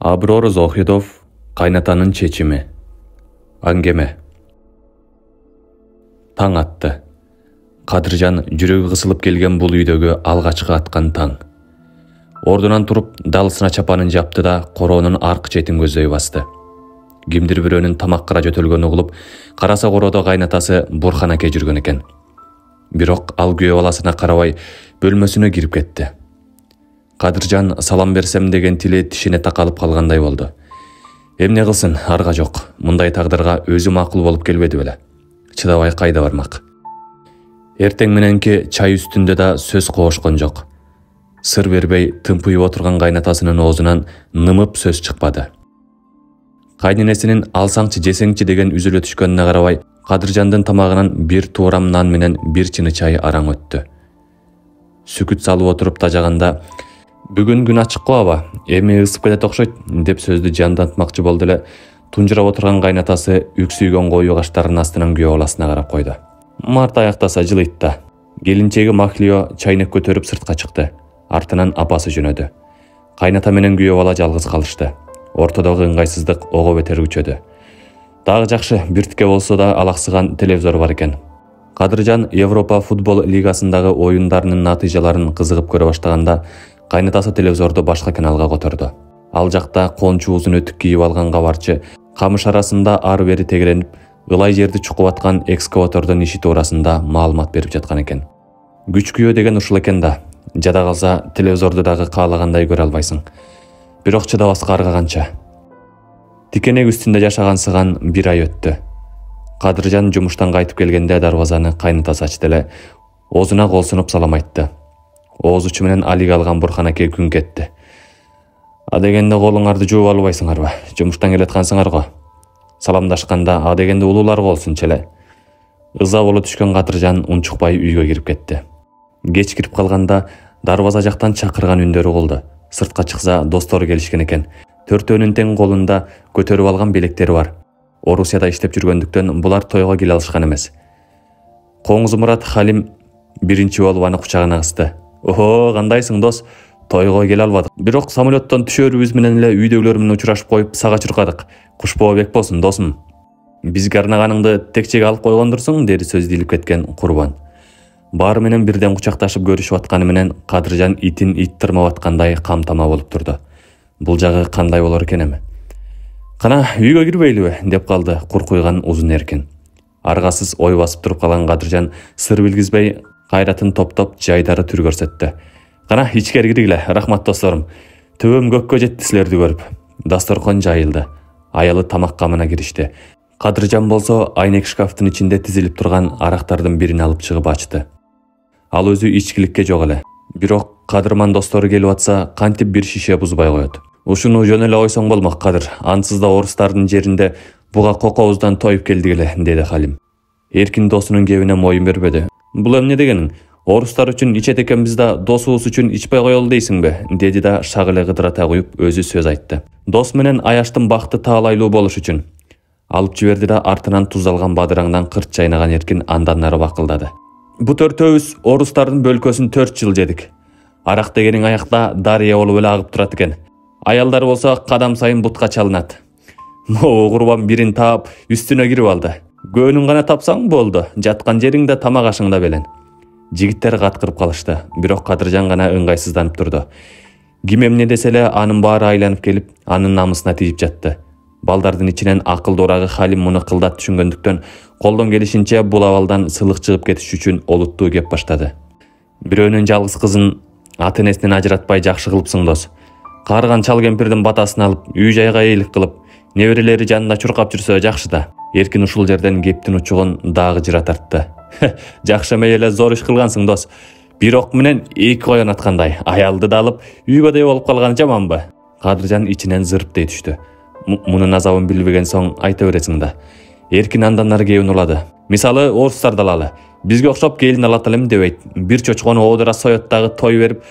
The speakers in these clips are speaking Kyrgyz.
Аброр Зохидов кайнатанын чечими. Аңгеме. Таң атты. Кадыржан жүрөгү кысылып келген бул үйдөгү алгачкы аткан таң. Ордунан туруп далысына чапанын жапты да короонун аркы четин көздөй басты. Кимдир бирөөнүн тамаккыра жөтөлгөнү угулуп, караса короодо кайнатасы Бурхан аке жүргөн экен. Бирок ал күйөө баласына карабай бөлмөсүнө кирип кетти. Кадыржан салам берсем деген тили тишине такалып калгандай болду. Эмне кылсын, арга жок. Мындай тагдырга өзү макул болуп келбеди беле. Чыдабай кайда бармак. Эртең мененки чай үстүндө да сөз кошкон жок. Сыр бербей тымпыйып отурган кайнатасынын оозунан нымып сөз чыкпады. Кайненесинин алсаңчы жесеңчи деген үзүлө түшкөнүнө карабай, Кадыржандын тамагынан бир туурам нан менен бир чыны чай араң өттү. Сүкүт салып отуруп тажаганда, "Бүгүн күн ачык кылаба, эми ысып кетет окшойт" деп сөздү жандантмакчы болду эле, тунжурап отурган кайнатасы үксүйгөн коюу каштарынын астынан күйөө баласына карап койду. Март аяктаса жылыйт да. Келинчеги Махлио чайнек көтөрүп сыртка чыкты. Артынан апасы жөнөдү. Кайната менен күйөө бала жалгыз калышты. Ортодогу ыңгайсыздык ого бетер күчөдү. Дагы жакшы, биртикке болсо да алаксыган телевизор бар экен. Кадыржан Европа футбол лигасындагы оюндарынын натыйжаларын кызыгып көрө баштаганда, кайнатасы телевизорду башка каналга которду. Ал жакта кончу узун өтүк кийип алган кабарчы камыш арасында ары бери тегеренип, ылай жерди чукуп аткан экскаватордун иши туурасында маалымат берип жаткан экен. Күч күйөө деген ушул экен да. Жада калса телевизорду дагы каалагандай көрө албайсың. Бирок чыдабаска аргаганча. Тикенек үстүндө жашагансыган бир ай өттү. Кадыржан жумуштан кайтып келгенде дарбазаны кайнатасы ачты эле, оозуна кол сунуп салам айтты. Ооз учу менен алиге алган Бурхан аке күн кетти. "А дегенде колуңарды жууп албайсыңарбы? Жумуштан келаткансыңар го. Саламдашканда а дегенде улуулар болсунчу эле." Ыза боло түшкөн Кадыржан унчукпай үйгө кирип кетти. Кеч кирип калганда дарбаза жактан чакырган үндөрү болду. Сыртка чыкса достору келишкен экен. Төртөөнүн тең колунда көтөрүп алган белектери бар. Орусияда иштеп жүргөндүктөн булар тойго келе алышкан эмес. Коңуз Мурат Халим биринчи болуп аны кучагына кысты. "Охо, кандайсың дос? Тойго келе албадык. Бирок самолеттон түшөрүбүз менен эле үйдөгүлөр менен учурашып коюп сага чуркадык. Кушпоо бек болсун, досум. Бизге арнаганыңды текчеге алып койгондурсуң" деди сөз дилип кеткен Курбан. Баары менен бирден кучакташып көрүшүп атканы менен Кадыржан итин ит тырмап аткандай камтама болуп турду. Бул жагы кандай болор экен эми? "Кана үйгө кирбейлиби?" деп калды куркуйган Узун Эркин. Аргасыз ой басып туруп калган Кадыржан сыр билгизбей кайратын топтоп жайдары түр көрсөттү. "Кана ичкери киргиле, рахмат досторум. Төбөм көккө жетти силерди көрүп." Дасторкон жайылды. Аялы тамак камына киришти. Кадыржан болсо айнек шкафтын ичинде тизилип турган арактардын бирин алып чыгып ачты. Ал өзү ичкиликке жок эле. Бирок Кадырман достору келип атса, кантип бир шише бузбай коет. "Ушуну жөн эле койсоң болмок, Кадыр. Ансыз да орустардын жеринде буга кокобуздан тоюп келдик эле", деди Халим. Эркин досунун кебине моюн бербеди. "Бул эмне дегениң? Орустар үчүн ичет экенбиз да досубуз үчүн ичпей коелу дейсиңби?" деди да шак эле кыдырата куюп өзү сөз айтты. "Дос менен аяштын бакыты таалайлуу болуш үчүн." Алып жиберди да артынан туздалган бадыраңдан кырт чайнаган Эркин андан нары бакылдады. "Бу төртөөбүз орустардын бөлкөсүн 4 жыл жедик. Арак дегениң аякта дарыя болуп эле агып турат экен. Аялдар болсо кадам сайын бутка чалынат." Могу Курбан бирин таап үстүнө кирип алды. "Көөнүн гана тапсаң болду, жаткан жериң да тамак ашың да белең." Жигиттер каткырып калышты, бирок Кадыржан гана ыңгайсызданып турду. Ким эмне десе эле анын баары айланып келип, анын намысына тийип жатты. Балдардын ичинен акылдуу урагы Халим муну кылдат түшүнгөндүктөн колдон келишинче бул абалдан сылык чыгып кетиш үчүн олуттуу кеп баштады. "Бирөөнүн жалгыз кызын ата-энесинен ажыратпай жакшы кылыпсың, дос. Каарыган чал кемпирдин батасын алып, үй-жайга эйлик кылып, неберелери жанында чуркап жүрсө жакшы да." Эркин ушул жерден кептин учугун дагы жыра тартты. "Жакшы эмей эле зор иш кылгансың, дос. Бир ок менен 2 коен аткандай. Аялды да алып, үйгөдөй болуп калганы жаманбы?" Кадыржан ичинен зырыптей түштү. Мунун азабын билбеген соң айта бересиң да. Эркин андан нары кебин улады. "Мисалы, орустарды алалы. Бизге окшоп келин алат элем дебейт. Бир чочкону оодура соет дагы той берип,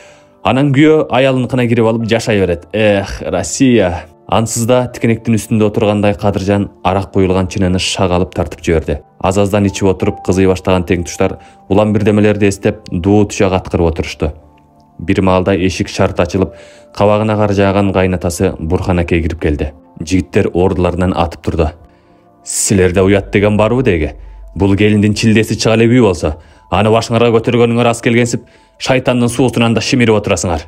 анан күйөө аялыныкына кирип алып жашай берет. Эх, Россия." Ансыз да тикенектин үстүндө отургандай Кадыржан арак куюлган чынаны шак алып тартып жиберди. Аз-аздан ичип отуруп кызый баштаган тең туштар улам бирдемелерди эстеп дуу түшө каткырып отурушту. Бир маалда эшик шарт ачылып, кабагына кар жааган кайнатасы Бурхан аке кирип келди. Жигиттер ордуларынан атып турду. Силерде уят деген барбы деге? Бул келиндин чилдеси чыга эле күй болсо, аны башыңарга көтөргөнүңөр аз келгенсип, шайтандын суусунан да шимирип отурасыңар.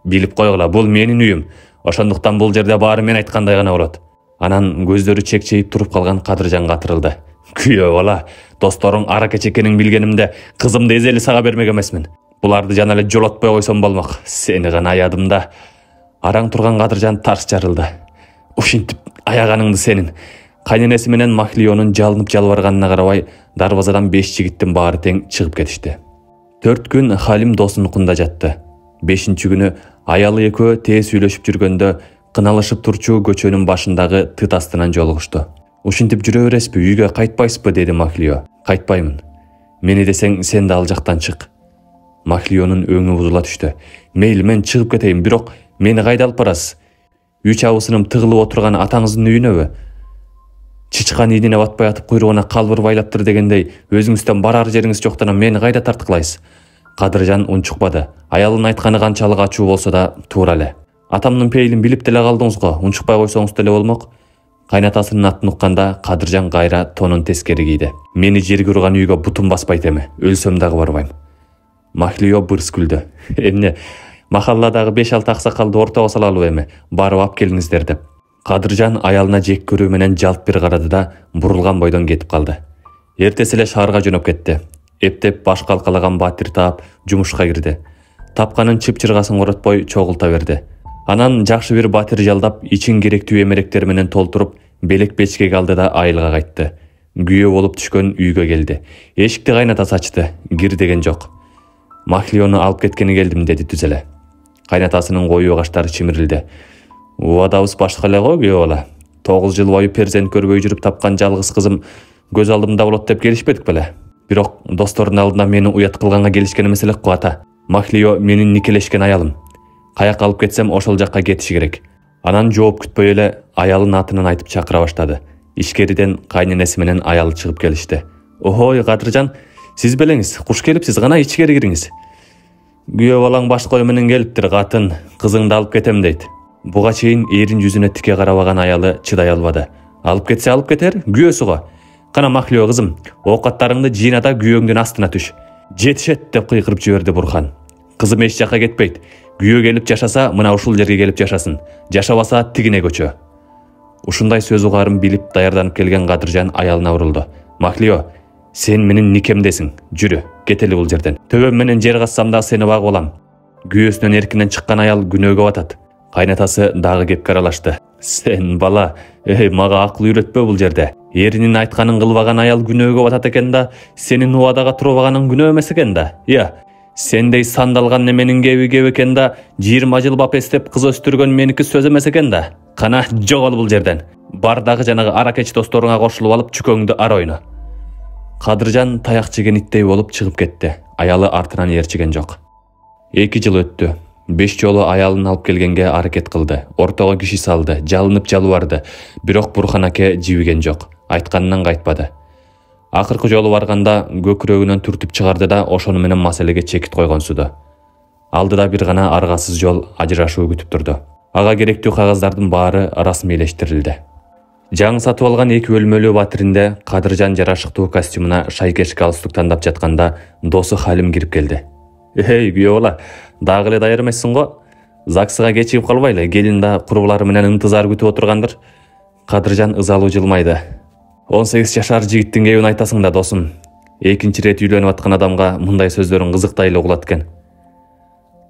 Билип койгула, бул менин үйүм. Ошондуктан бул жерде баары мен айткандай гана болот. Анан көздөрү чекчейип туруп калган Кадыржан катырылды. Күйөө бала, досторуң аракеч экенин билгенимде, кызымды эзели сага бермек эмесмин. Буларды жана эле жолотпой койсом болмок. Сени гана аядым да. Араң турган Кадыржан тарс жарылды. Ушинтип аяганыңды сенин. Кайненеси менен Махлионун жалынып жалбарганына карабай, дарбазадан 5 жигиттин баары тең чыгып кетишти. 4 күн Халим досунукунда жатты. 5-чи күнү аялы экөө тез сүйлөшүп жүргөндө кыналышып турчу көчөнүн башындагы тыт астынан жолугушту. Ушинтип жүрө бересизби, үйгө кайтпайсызбы деди Махлио. Кайтпаймын. Мени десең сен да ал жактан чык. Махлионун өңү бузула түштү. Мейли, мен чыгып кетейин, бирок мени кайда алып барасыз? Үй чабысыным тыгылып отурган атаңыздын үйүнөбү? Чычкан идине батпай атып куйругуна калбыр байлаптыр дегендей, өзүңүздөн барар жериңиз жоктан мени кайда тартыкылайсыз? Кадыржан унчукпады. Аялын айтканы канчалык ачуу болсо да туура эле. Атамдын пейлин билип деле калдыңыз го, унчукпай койсоңуз деле болмок. Кайнатасынын атын укканда Кадыржан кайра тонун тескери кийди. Мени жерге урган үйгө бутум баспайт эми, өлсөм дагы барбайм. Махлио бырс күлдү. Эмне, махалладагы 5-6 аксакалды ортого салалыбы эми, барып алып келиңиздер деп. Кадыржан аялына жек көрүү менен жалт бир карады да бурулган бойдон кетип калды. Эртеси эле шаарга жөнөп кетти. Эптеп баш калкалаган батир таап жумушка кирди. Тапканын чыпчыргасын коротпой чогулта берди. Анан жакшы бир батир жалдап, ичин керектүү эмеректер менен толтуруп, белек печкеге алды да айылга кайтты. Күйөө болуп түшкөн үйгө келди. Эшикти кайнатасы ачты, кир деген жок. Махлиону алып кеткени келдим деди түз эле. Кайнатасынын коюу каштары чимирилди. Убадабыз башка эле го күйөө бала. 9 жыл бою перзент көрбөй жүрүп тапкан жалгыз кызым көз алдымда болот деп келишпедик беле? Бирок достордун алдында мени уят кылганга келишкен эмес элек го ата. Махлио менин никелешкен аялым. Каяка алып кетсем ошол жакка кетиши керек. Анан жооп күтпөй эле аялын атынан айтып чакыра баштады. Ишкериден кайненеси менен аялы чыгып келишти. Охой Кадыржан, сиз белеңиз, куш келипсиз, гана ичкери кириңиз. Күйөө балаң баш кою менен келиптир, катын, кызыңды алып кетем дейт. Буга чейин эрин жүзүнө тике карабаган аялы чыдай албады. Алып кетсе алып кетер, күйөөсү го. Кана Махлио кызым, оокаттарыңды жыйна да күйөөңдүн астына түш. Жетишет деп кыйкырып жиберди Бурхан. Кызым эч жакка кетпейт. Күйөө келип жашаса, мына ушул жерге келип жашасын. Жашабаса тигине көчө. Ушундай сөз угарын билип даярданып келген Кадыржан аялына урулду. Махлио, сен менин никемдесиң. Жүрү, кетели бул жерден. Төбөм менен жер кассам да сени багып алам. Күйөөсүнөн эркинен чыккан аял күнөөгө батат. Кайнатасы дагы кепке аралашты. Сен бала, мага акыл үйрөтпө бул жерде. Эринин айтканын кылбаган аял күнөөгө батат экен да, сенин убадага турбаганың күнөө эмес экен да. Сендей сандалган неменин кеби экен да, 20 жыл бап эстеп кыз өстүргөн меники сөз эмес экен да. Кана жогол бул жерден. Бар дагы жанагы аракеч досторуңа кошулуп алып чүкөңдү ар ойно. Кадыржан таяк жеген иттей болуп чыгып кетти. Аялы артынан ээрчиген жок. 2 жыл өттү. 5 жолу аялын алып келгенге аракет кылды. Ортого киши салды, жалынып жалбарды. Бирок Бурхан аке жибиген жок. Айтканынан кайтпады. Акыркы жолу барганда көкүрөгүнөн түртүп чыгарды да ошону менен маселеге чекит койгонсуду. Алдыда бир гана аргасыз жол ажырашуу күтүп турду. Ага керектүү кагаздардын баары расмийлештирилди. Жаңы сатып алган 2 бөлмөлүү батиринде Кадыржан жарашыктуу костюмуна шайкеш галстук тандап жатканда досу Халим кирип келди. Күйөө бала, дагы эле даяр эмессиң го? ЗАГСга кечигип калбайлы, келин да курбулары менен ынтызар күтүп отургандыр. Кадыржан ызалуу жылмайды. 18 жашар жигиттин кебин айтасың да, досум. Экинчи рет үйлөнүп аткан адамга мындай сөздөрүн кызыктай эле угулат экен.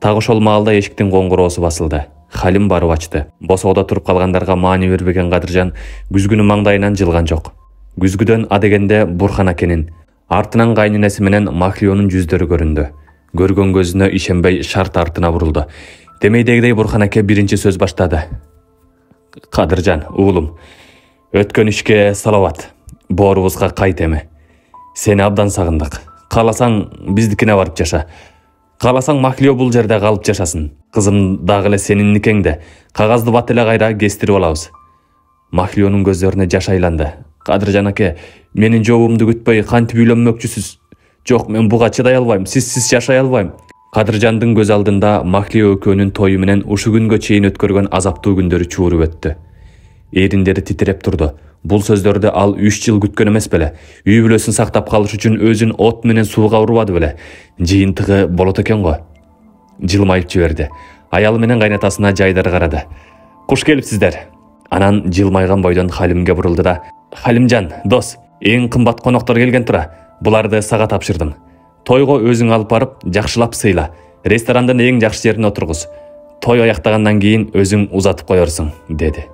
Так ошол маалда эшиктин коңгуроосу басылды. Халим барып ачты. Босоодо туруп калгандарга маани бербеген Кадыржан күзгүнүн маңдайынан жылган жок. Күзгүдөн адегенде Бурхан акенин, артынан кайненеси менен Махлионун жүздөрү көрүндү. Көргөн көзүнө ишенбей шарт артына бурулду. Демейдегидей Бурхан аке биринчи сөз баштады. Кадыржан, уулум, өткөн ишке салават. Боорубузга кайт эми. Сени абдан сагындык. Кааласаң биздикине барып жаша. Кааласаң Махлио бул жерде калып жашасын. Кызым дагы эле сенин никеңде. Кагазды бат эле кайра кестирип алабыз. Махлионун көздөрүнө жаш айланды. Кадыржан аке, менин жообумду күтпөй кантип үйлөнмөкчүсүз? Жок, мен буга чыдай албайм. Сизсиз жашай албайм. Кадыржандын көз алдында Махлия экөөнүн тою менен ушу күнгө чейин өткөргөн азаптуу күндөрү чууруп өттү. Эриндери титиреп турду. Бул сөздөрдү ал 3 жыл күткөн эмес беле? Үй бүлөсүн сактап калыш үчүн өзүн от менен сууга урбады беле? Жыйынтыгы болот экен го. Жылмайып жиберди. Аялы менен кайнатасына жайдары карады. Куш келипсиздер. Анан жылмайган бойдон Халимге бурулду да: Халимжан, дос, эң кымбат коноктор келген тура. Буларды сага тапшырдым. Тойго өзүң алып барып, жакшылап сыйла. Ресторандын эң жакшы жерине отургуз. Той аяктагандан кийин өзүң узатып коерсуң, деди.